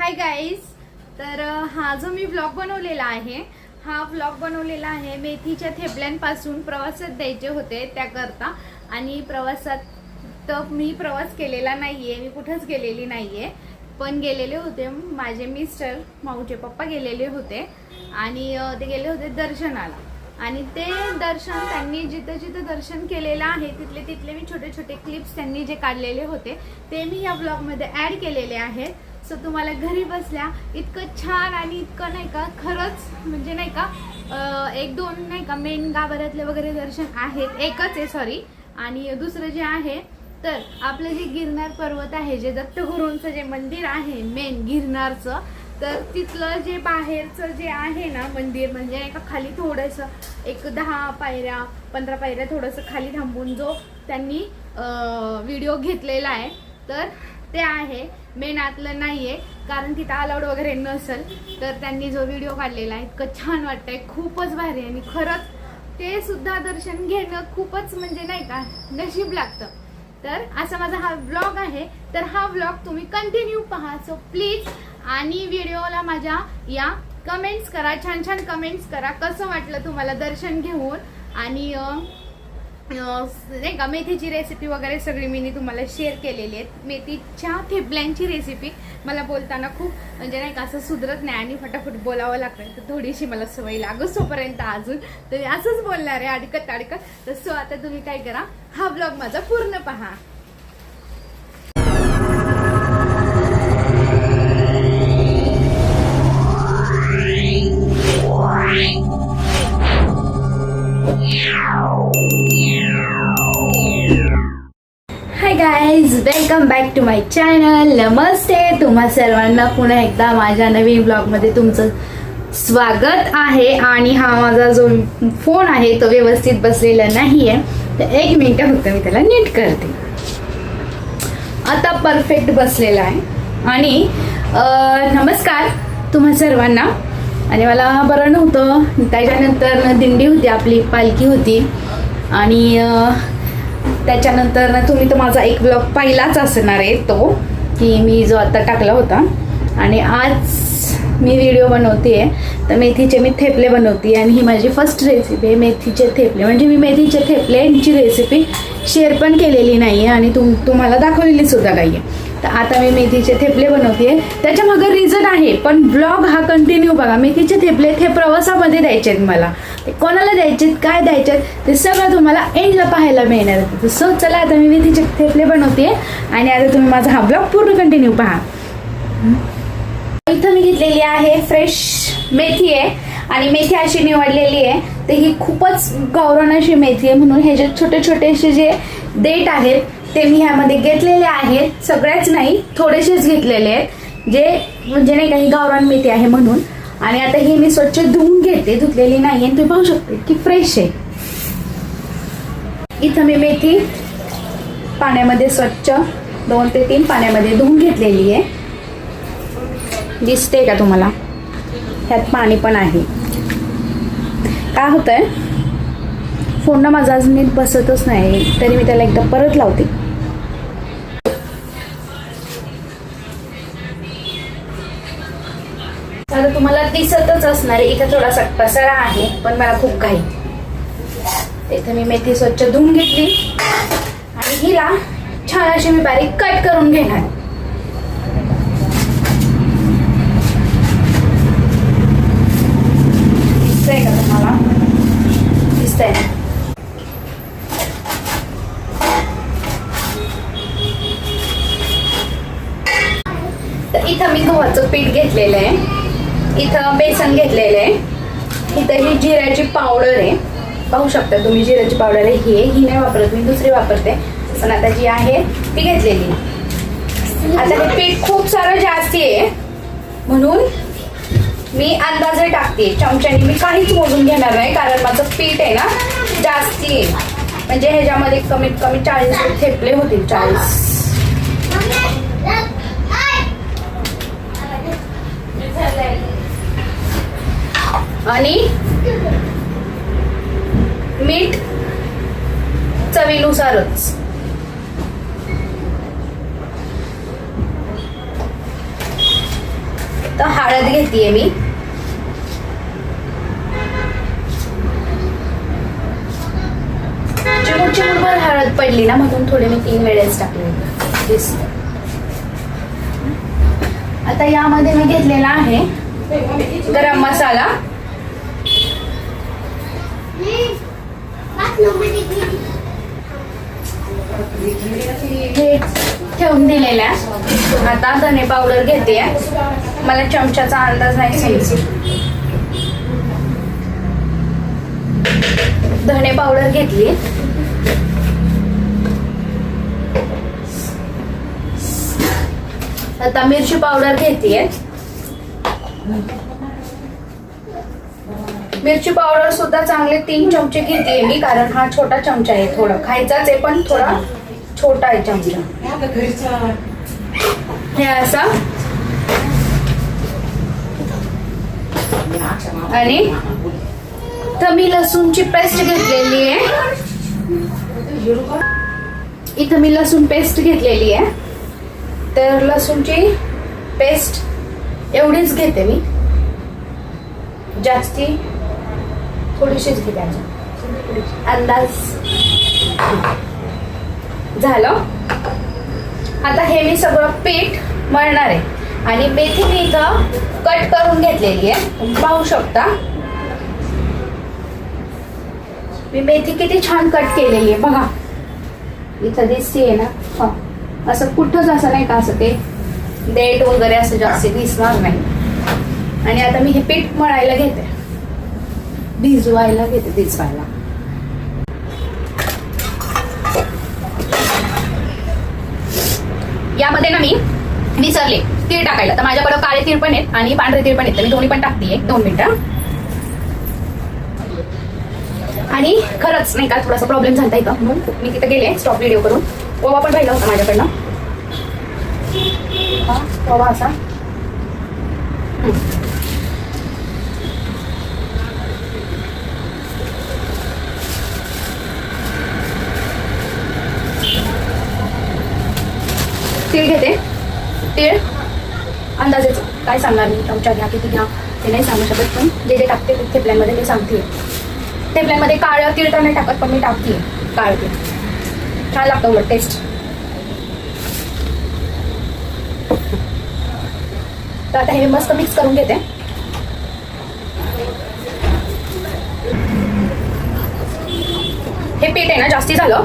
Hi guys. तर हा जो मी व्लॉग बनवलेला आहे, हा व्लॉग बनवलेला आहे मेथीच्या थेपल्यांपासून प्रवासात द्यायचे होते त्याकरता. आणि प्रवासात तर मी प्रवास केलेला नाहीये, मी कुठंच गेलेली नाहीये, पण गेलेले होते माझे मिस्टर, माऊचे पप्पा गेलेले होते आणि ते गेले होते दर्शनाला. आणि ते दर्शन त्यांनी जिथं जिथं दर्शन केलेलं आहे तिथले मी छोटे छोटे क्लिप्स त्यांनी जे काढलेले होते ते मी या व्लॉगमध्ये ॲड केलेले आहेत. सो तुम्हाला घरी बसल्या इतकं छान आणि इतकं नाही का, खरंच म्हणजे नाही का, एक दोन नाही का मेन गाभाऱ्यातले वगैरे दर्शन आहेत, एकच आहे सॉरी. आणि दुसरं जे आहे तर आपलं जे गिरनार पर्वत आहे, जे दत्तगुरूंचं जे मंदिर आहे मेन गिरनारचं, तर तिथलं जे बाहेरचं जे आहे ना मंदिर, म्हणजे एका खाली थोडंसं एक 10 पायऱ्या 15 पायऱ्या थोडंसं खाली थांबून जो त्यांनी व्हिडिओ घेतलेला आहे, तर ते आहे मेन आतलं नाहीये, कारण तिथं अलाउड वगैरे नसेल. तर त्यांनी जो व्हिडिओ काढलेला आहे इतकं छान वाटतंय, खूपच भारी. आणि खरंच ते सुद्धा दर्शन घेणं खूपच म्हणजे नाही का नशीब लागतं. तर असा माझा हा व्लॉग आहे, तर हा व्लॉग तुम्ही कंटिन्यू पहा. सो प्लीज, आणि व्हिडिओला माझ्या या कमेंट्स करा, छान छान कमेंट्स करा, कसं वाटलं तुम्हाला दर्शन घेऊन. आणि नाही का मेथीची रेसिपी वगैरे सगळी मी तुम्हाला शेअर केलेली आहेत. मेथीच्या थेपल्यांची रेसिपी मला बोलताना खूप म्हणजे नाही का असं सुधरत नाही आणि फटाफट बोलावं लागतं, तर थोडीशी मला सवय लागोपर्यंत अजून तरी असंच बोलणार आहे अडकत अडकत. तर सो आता तुम्ही काय करा, हा ब्लॉग माझा पूर्ण पहा. Hi guys, welcome back to my channel. नमस्ते तुम्हा सर्वांना, पुन्हा एकदा माझ्या नवीन ब्लॉगमध्ये तुमचं स्वागत आहे. आणि हा माझा जो फोन आहे तो व्यवस्थित बसलेला नाही आहे, तर 1 मिनिट फक्त मी त्याला नीट करते. आता परफेक्ट बसलेला आहे. आणि नमस्कार तुम्हा सर्वांना. आणि मला बरं नव्हतं, त्याच्यानंतर दिंडी होती, आपली पालखी होती. आणि त्याच्यानंतर ना तुम्ही तर माझा एक ब्लॉग पाहिलाच असणार आहे, तो की मी जो आता टाकला होता. आणि आज मी व्हिडिओ बनवते तर मेथीचे मी थेपले बनवते. आणि ही माझी फर्स्ट रेसिपी आहे मेथीचे थेपले. म्हणजे मी मेथीचे थेपल्यांची रेसिपी शेअर पण केलेली नाही आहे आणि तुम्हाला दाखवलेली सुद्धा नाही आहे. तर आता मी मेथीचे थेपले बनवते, त्याच्या मागे रिझन आहे, पण ब्लॉग हा कंटिन्यू बघा. मेथीचे थेपले हे प्रवासामध्ये द्यायचे आहेत मला, ते कोणाला द्यायचे, काय द्यायचे ते सगळं तुम्हाला एंडला पाहायला मिळणार आहे. सो चला आता मी मेथीचे थेपले बनवते आणि आता तुम्ही माझा हा ब्लॉग पूर्ण कंटिन्यू पहा. इथं मी घेतलेली आहे फ्रेश मेथी आहे, आणि मेथी अशी निवडलेली आहे, तर ही खूपच गावरान अशी मेथी आहे, म्हणून हे जे छोटे छोटेसे जे देठ आहेत ते मी ह्यामध्ये घेतलेले आहेत. सगळ्याच नाही, थोडेसेच घेतलेले आहेत, जे म्हणजे नाही काही गावरान मेथी आहे म्हणून. आणि आता ही मी स्वच्छ धुवून घेते, धुतलेली नाही, आणि तुम्ही पाहू शकता की फ्रेश आहे. इथं मी मेथी पाण्यामध्ये स्वच्छ 2 ते 3 पाण्यामध्ये धुवून घेतलेली आहे. दिसते का तुम्हाला, ह्यात पाणी पण आहे. काय होतंय, फोनला माझा अजून नीट बसतच नाही, तरी मी त्याला एकदा परत लावते. आता तुम्हाला दिसतच असणार आहे, इथं थोडासा पसारा आहे, पण मला खूप घाई. इथं मी मेथी स्वच्छ धुवून घेतली आणि हिला छान अशी मी बारीक कट करून घेणार. दिसतंय का तुम्हाला, दिसतंय ना? तर इथं मी गव्हाचं पीठ घेतलेलं आहे, इथं बेसन घेतलेलं आहे, इथं ही जिऱ्याची पावडर आहे, पाहू शकता तुम्ही जिऱ्याची पावडर आहे. ही नाही वापरत मी, दुसरी वापरते, पण आता जी आहे ती घेतलेली. आता हे पीठ खूप सारं जास्ती आहे, म्हणून मी अंदाजे टाकते चमच्याने, मी काहीच मोजून घेणार नाही, कारण माझं पीठ आहे ना जास्ती आहे. म्हणजे ह्याच्यामध्ये कमीत कमी 40 थेपले होतील, 40. आणि मीठ चवीनुसारच. आता हळद घेतेय मी. चिमूटभर हळद पडली ना, म्हणून थोडे मी 3 वेळेस टाकले. आता यामध्ये मी घेतलेला आहे गरम मसाला. हे ठेवून दिलेला आहे. आता धने पावडर घेते. मला चमच्याचा अंदाज नाही समजत. धने पावडर घेतली. आता मिरची पावडर घेतेय. मिरची पावडर सुद्धा चांगले 3 चमचे घेते मी, कारण हा छोटा चमचा आहे. थोडा खायचाच आहे पण थोडा छोटा आहे चमचा. हे असा. आणि तर मी लसूणची पेस्ट घेतलेली आहे. इथं मी लसूण पेस्ट घेतलेली आहे. तर लसूणची पेस्ट एवढीच घेते मी, जास्ती थोडीशीच घेते. अंदाज झालं. आता हे मी सगळं पीठ मळणार आहे. आणि मेथी मी इथं कट करून घेतलेली आहे, पाहू शकता. मी मेथी किती छान कट केलेली आहे बघा, इथं दिसते ना. हा, असं कुठंच असं नाही का असं ते देठ वगैरे असं जास्त दिसणार नाही. आणि आता मी हे पीठ मळायला घेते, भिजवायला घेते. यामध्ये ना मी विसरले तीळ टाकायला. तर माझ्याकडे काळे तीळ पण आहेत आणि पांढरे तीळ पण आहेत, तर मी दोन्ही पण टाकते. 2 मिनिटं. आणि खरंच नाही का थोडासा प्रॉब्लेम झाला इथं, म्हणून मी तिथे गेले स्टॉप व्हिडिओ करून. ओवा पण राहिला होता माझ्याकडनं. हा ओवा असा. तीळ घेते. तीळ अंदाजेच काय सांगणार मी, चमचा घ्या किती घ्या ते नाही सांगू शकत, पण जे जे टाकते थेपल्यांमध्ये ते सांगते. थेपल्यांमध्ये काळं तीळ तर नाही टाकत, पण मी टाकते काळं तीळ. छान लागतं उलट टेस्ट. तर आता हे मस्त मिक्स करून घेते. हे पीठ आहे ना जास्ती झालं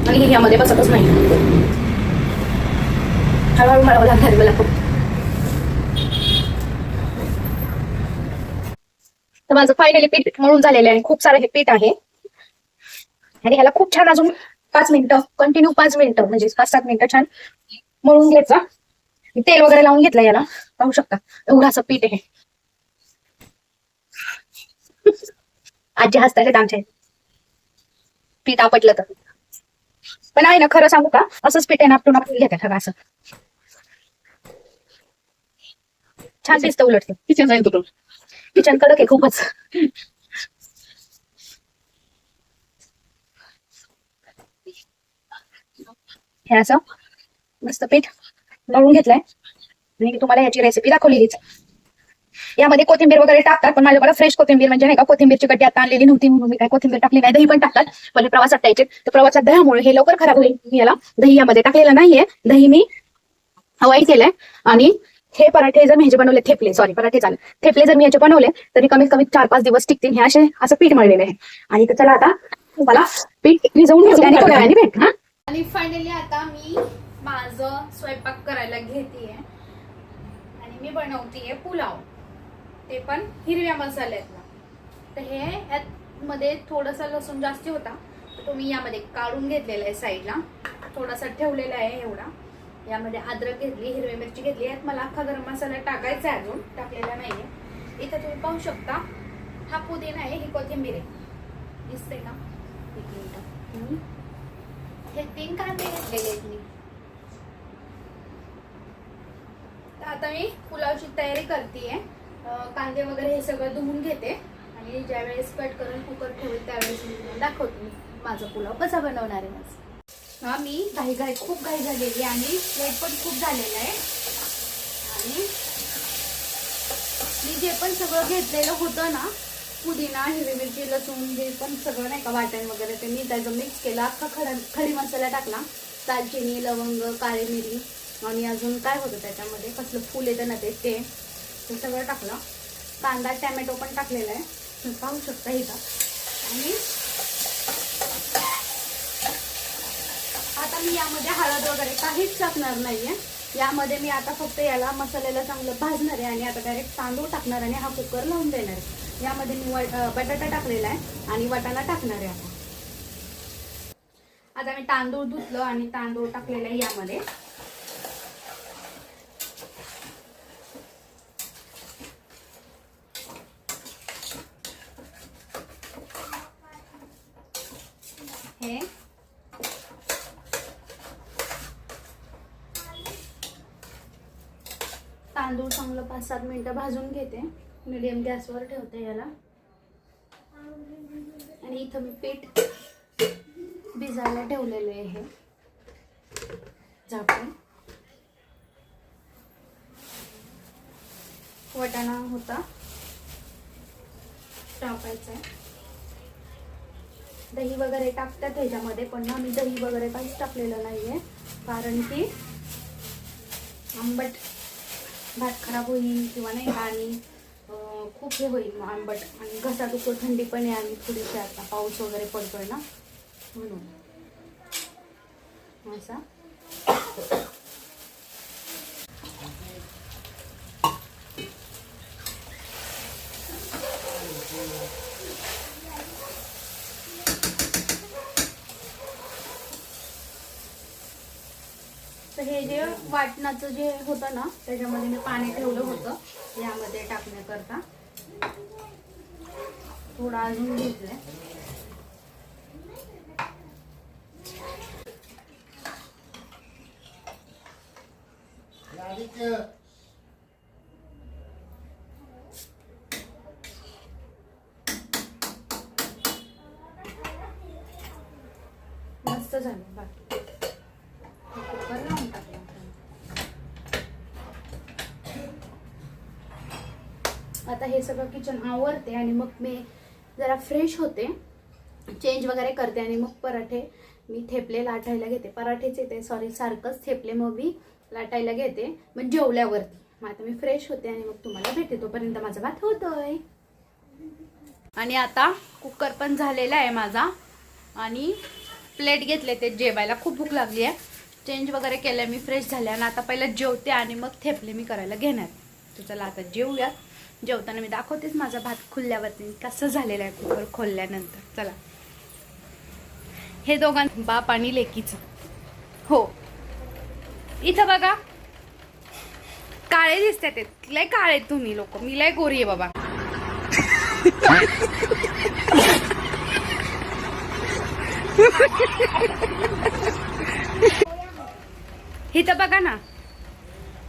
आणि हे यामध्ये बसतच नाही. हळूहळू मळावं लागणार मला खूप. तर माझं फायनली पीठ मळून झालेलं आहे. खूप सारं हे पीठ आहे आणि ह्याला खूप छान अजून 5 मिनिटं कंटिन्यू 5 मिनिटं म्हणजे 5-7 मिनिटं छान मळून घ्यायचं. तेल वगैरे लावून घेतलं याला, पाहू शकता. एवढं असं पीठ आहे. आजी हसतात आमच्या पीठ आपटलं तर. पण आहे ना, खरं सांगू का, असंच पीठ आहे ना आपटून घेतात सगळं असं. छान दिसतं उलट. किचन कडक आहे खूपच. हे असं मस्त पीठ मळून घेतलंय आणि तुम्हाला याची रेसिपी दाखवलेलीच. यामध्ये कोथिंबीर वगैरे टाकतात, पण माझ्याकडे फ्रेश कोथिंबीर म्हणजे नाही का कोथिंबीरची गड्डी आता आणलेली नव्हती म्हणून मी काय कोथिंबीर टाकली नाही. दही पण टाकतात, पण प्रवासात द्यायचे तर प्रवासात दह्यामुळे हे लवकर खराब होईल. मी याला दही यामध्ये टाकलेलं नाहीये, दही मी अवॉइड केलंय. आणि हे पराठे जर मी ह्याचे बनवले, पराठे चालेल, थेपले जर मी याचे बनवले तरी कमीत कमी 4-5 दिवस टिकतील. हे असं पीठ मळलेलं आहे. आणि चला आता मला पीठ भिजवून घेतलं आणि थोड्या वेळाने भेट. आणि फायनली आता मी माझं स्वयंपाक करायला घेतेय आणि मी बनवतेय पुलाव, ते पण हिरव्या मसाल्यातला. तर हे यामध्ये थोडासा लसूण जास्ती होता, तो मी यामध्ये काढून घेतलेला आहे साईडला, थोडासा ठेवलेला आहे एवढा. यामध्ये अद्रक घेतली, हिरवी मिरची घेतली. यात मला अख्खा गरम मसाला टाकायचा आहे, अजून टाकलेला नाहीये. इथं तुम्ही पाहू शकता हा पुदिना आहे, ही कोथिंबीर आहे, दिसते का? हे 3 कांदे घेतलेले आहेत मी. तर आता मी पुलावची तयारी करतेय. कांदे वगैरे हे सगळं धुवून घेते आणि ज्या वेळेस कट करून कुकर ठेवेल त्यावेळेस मी तुम्हाला दाखवते माझा पुलाव कसा बनवणार आहे. हा मी खूप घाई झालेली आणि लेट पण खूप झालेला आहे. आणि जे पण सगळं घेतलेलं होतं ना, पुदिना, हिरवी मिरची, लसूण, जे पण सगळं नाही का वाटण वगैरे, ते मी त्याचं मिक्स केलं. अख्खा खडी मसाला टाकला, दालचिनी, लवंग, काळी मिरी आणि अजून काय होतं त्याच्यामध्ये, कसलं फूल येतं ना ते सगळं टाकलं. कांदा टॅमॅटो पण टाकलेला आहे, तुम्ही पाहू शकता इथं. आणि आता मी यामध्ये हळद वगैरे काहीच टाकणार नाहीये. यामध्ये मी आता फक्त याला मसाल्याला चांगलं भाजणार आहे आणि आता डायरेक्ट तांदूळ टाकणार आणि हा कुकर लावून देणार आहे. यामध्ये मी बटाटा टाकलेला आहे आणि वाटाणा टाकणार आहे. आता मी तांदूळ धुतलं आणि तांदूळ टाकलेला आहे यामध्ये. हे तांदूळ चांगलं 5-7 मिनिटं भाजून घेते. मीडियम गॅसवर ठेवते याला. आणि इथं मी पीठ भिजायला ठेवलेले आहे. हे झाकून वाटाणा होता टाकायचा आहे. दही वगैरे टाकतात ह्याच्यामध्ये, पण ना मी दही वगैरे काहीच टाकलेलं नाहीये, कारण की आंबट भात खराब होईल किंवा नाही का, आणि खूप हे होईल आंबट, आणि घसा दुखतो, थंडी पण आहे आणि थोडीशी आता पाऊस वगैरे पडतोय ना, म्हणून असा. तर हे जे वाटणाचं जे होतं ना, त्याच्यामध्ये मी पाणी ठेवलं होतं यामध्ये टाकण्याकरता. थोडं अजून घेतलंय. मस्त झालं. बाकी आता हे सगळं किचन आवरते आणि मग मी जरा फ्रेश होते, चेंज वगैरे करते आणि मग पराठे मी थेपले लाटायला घेते. पराठेच येते, सॉरी, सारखंच थेपले मग मी लाटायला घेते, मग जेवल्यावरती. मग आता मी फ्रेश होते आणि मग तुम्हाला भेटते. तोपर्यंत माझा भात होतोय. आणि आता कुकर पण झालेला आहे माझा आणि प्लेट घेतले ते जेवायला. खूप भूक लागली आहे. चेंज वगैरे केलं, मी फ्रेश झाले आणि आता पहिलं जेवते आणि मग थेपले मी करायला घेणार. तर चला आता जेवूयात. जेवताना मी दाखवतेच माझा भात खुलल्यावरती कसं झालेलं आहे कुकर खोलल्यानंतर. चला. हे दोघां बाप आणि लेकीचं. हो, इथं बघा काळे दिसतात ते. लय काळे तुम्ही लोक, मी लय गोरी आहे बाबा. इथं बघा ना,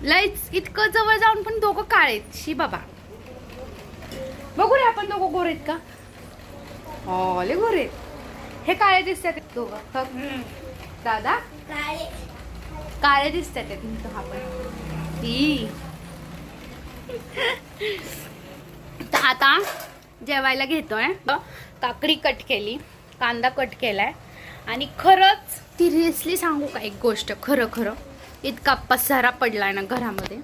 लयच इतकं जवळ जाऊन पण दोघं काळेत. शी बाबा, बघू रे आपण दोघं गोरेत का? हो, लय गोरे. हे काळे दिसतात दोघं. दादा काळे दिसतात हा पण. आता जेवायला घेतोय. काकडी कट केली, कांदा कट केलाय आणि खरंच सिरियसली सांगू का एक गोष्ट, खरं खरं इतका पसारा पडलाय ना घरामध्ये.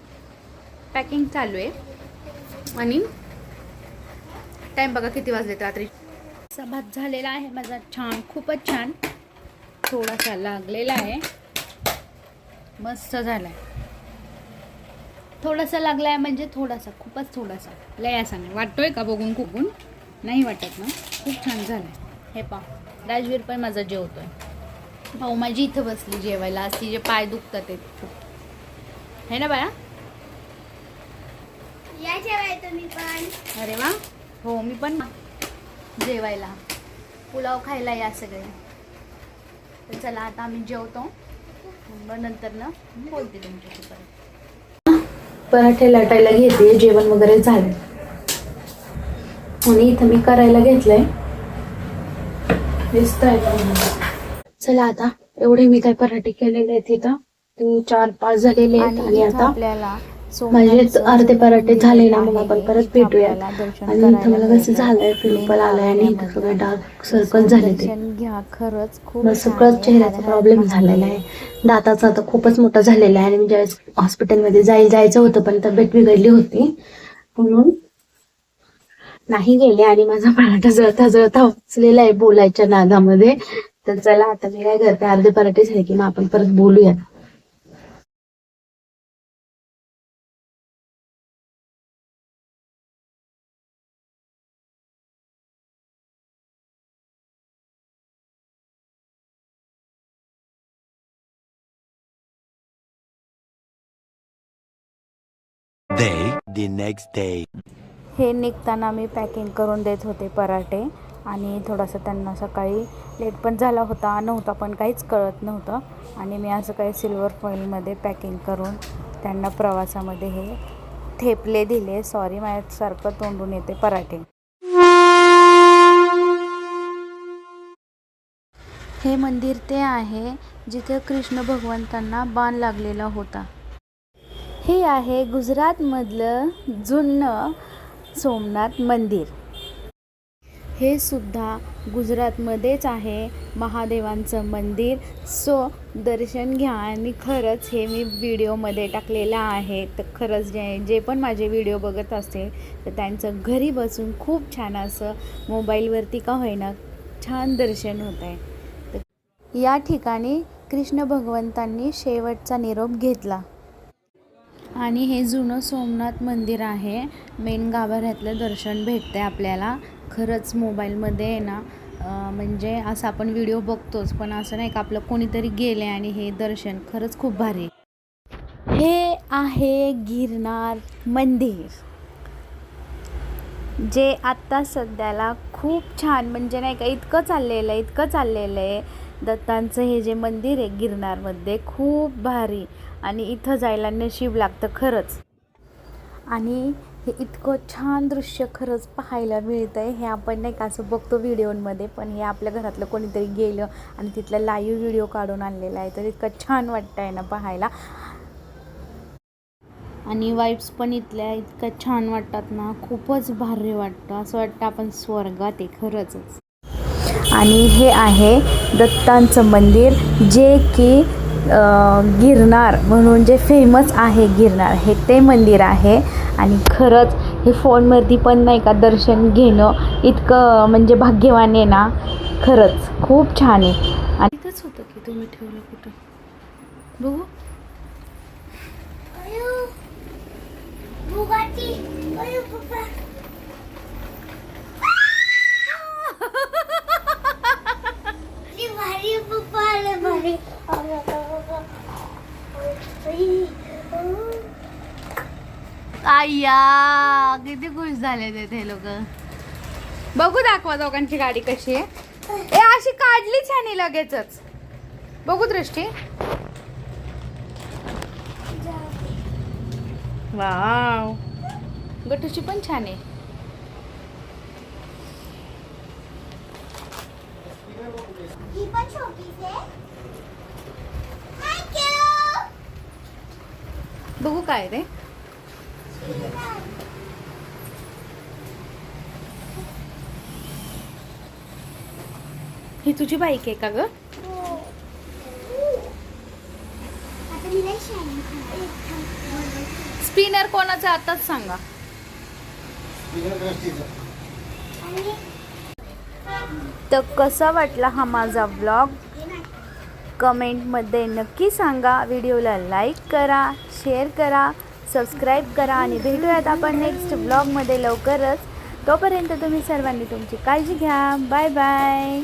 पॅकिंग चालू आहे आणि टाइम बघा किती वाजलेत रात्री. असा भात झालेला आहे माझा छान, खूपच छान. थोडासा लागलेला आहे, मस्त झालाय. थोडासा लागलाय म्हणजे थोडासा, खूपच थोडासा, लय असा नाही. वाटतोय का बघून कुकून? नाही वाटत ना. खूप छान झालाय. हे पा, राजवीर पण माझा जेवतोय. भाऊ माझी इथं बसली जेवायला. आज तिचे पाय दुखतात ते खूप, है ना बाळा? या जेवायला तुम्ही पण. अरे वा. हो, मी पण जेवायला, पुलाव खायला या सगळे. तर चला आता आम्ही जेवतो, मग नंतर ना बोलते तुमच्याशी परत. पराठे लाटायला घेते. जेवण वगैरे झालं आणि इथं मी करायला घेतलंय. दिसतंय का? चला आता एवढे मी काय पराठे केलेले आहेत इथं 3-4-5 झालेले आहेत आणि आता आपल्याला माझे अर्धे पराठे झाले ना, मग आपण परत भेटूया. आणि इथं मला कसं झालंय, पिंपल आलाय आणि इथं सगळे डार्क सर्कल झाले ते. घ्या खरंच खूप मग सगळंच चेहऱ्याचा प्रॉब्लेम झालेला आहे. दाताचा तर खूपच मोठा झालेला आहे. आणि ज्यावेळेस हॉस्पिटलमध्ये जायचं होतं पण तब्येत बिघडली होती म्हणून नाही गेले. आणि माझा पराठा जळता जळता वाचलेला आहे बोलायच्या नादामध्ये. तर चला आता मी काय करते, अर्धे पराठे झाले की मग आपण परत बोलूया. The next day. हे निघताना मी पॅकिंग करून देत होते पराठे. आणि थोडंसं त्यांना सकाळी लेट पण झाला नव्हता पण काहीच कळत नव्हतं. आणि मी असं काही सिल्वर फॉईलमध्ये पॅकिंग करून त्यांना प्रवासामध्ये हे थेपले दिले. सॉरी, माझ्यासारखं तोंडून येते पराठे. हे मंदिर ते आहे जिथे कृष्ण भगवंतांना बाण लागलेला होता. हे आहे गुजरातमधलं जुनं सोमनाथ मंदिर. हे सुद्धा गुजरातमध्येच आहे महादेवांचं मंदिर. सो दर्शन घ्या. आणि खरंच हे मी व्हिडिओमध्ये टाकलेलं आहे. तर खरंच जे पण माझे व्हिडिओ बघत असेल तर त्यांचं घरी बसून खूप छान असं मोबाईलवरती का होईना छान दर्शन होत आहे. तर या ठिकाणी कृष्ण भगवंतांनी शेवटचा निरोप घेतला. आणि हे जुनं सोमनाथ मंदिर आहे. मेन गाभाऱ्यातलं दर्शन भेटते आपल्याला. खरंच मोबाईलमध्ये आहे ना, म्हणजे असं आपण व्हिडिओ बघतोच पण असं नाही का आपलं कोणीतरी गेले आणि हे दर्शन खरंच खूप भारी. हे आहे गिरनार मंदिर, जे आत्ता सध्याला खूप छान म्हणजे नाही का इतकं चाललेलं आहे. दत्तांचं हे जे मंदिर आहे गिरनारमध्ये खूप भारी. आणि इथं जायला नशीब लागतं खरंच. आणि हे इतकं छान दृश्य खरंच पाहायला मिळतं आहे. हे आपण नाही का असं बघतो व्हिडिओमध्ये, पण हे आपल्या घरातलं कोणीतरी गेलं आणि तिथला लाईव्ह व्हिडिओ काढून आणलेला आहे. तर इतकं छान वाटतं आहे ना पाहायला. आणि वाईब्स पण इथल्या इतक्या छान वाटतात ना, खूपच भारी वाटतं. असं वाटतं आपण स्वर्गात आहे खरंच. आणि हे आहे दत्तांचं मंदिर, जे की गिरनार म्हणून जे फेमस आहे गिरनार हे ते मंदिर आहे. आणि खरंच हे फोनवरती पण नाही का दर्शन घेणं इतकं म्हणजे भाग्यवान आहे ना, खरंच खूप छान आहे. आणि इथंच होतं की तुम्ही ठेवलं कुठं बघू. आया किती खुश झाले ते लोक. बघू दाखवा दोघांची गाडी कशी आहे. ए अशी काढलीच ह्यानी लगेचच. बघू दृष्टी. वाव, गटूची पण छान आहे. बघू काय रे. ही तुझी बाईक आहे का ग. स्पिनर कोणाचं आताच सांगा. तर कसा वाटला हा माझा व्लॉग कमेंटमध्ये नक्की सांगा. व्हिडिओला लाईक करा, शेअर करा, सबस्क्राईब करा. आणि भेटूयात आपण नेक्स्ट व्लॉगमध्ये लवकरच. तोपर्यंत तुम्ही सर्वांनी तुमची काळजी घ्या. Bye bye.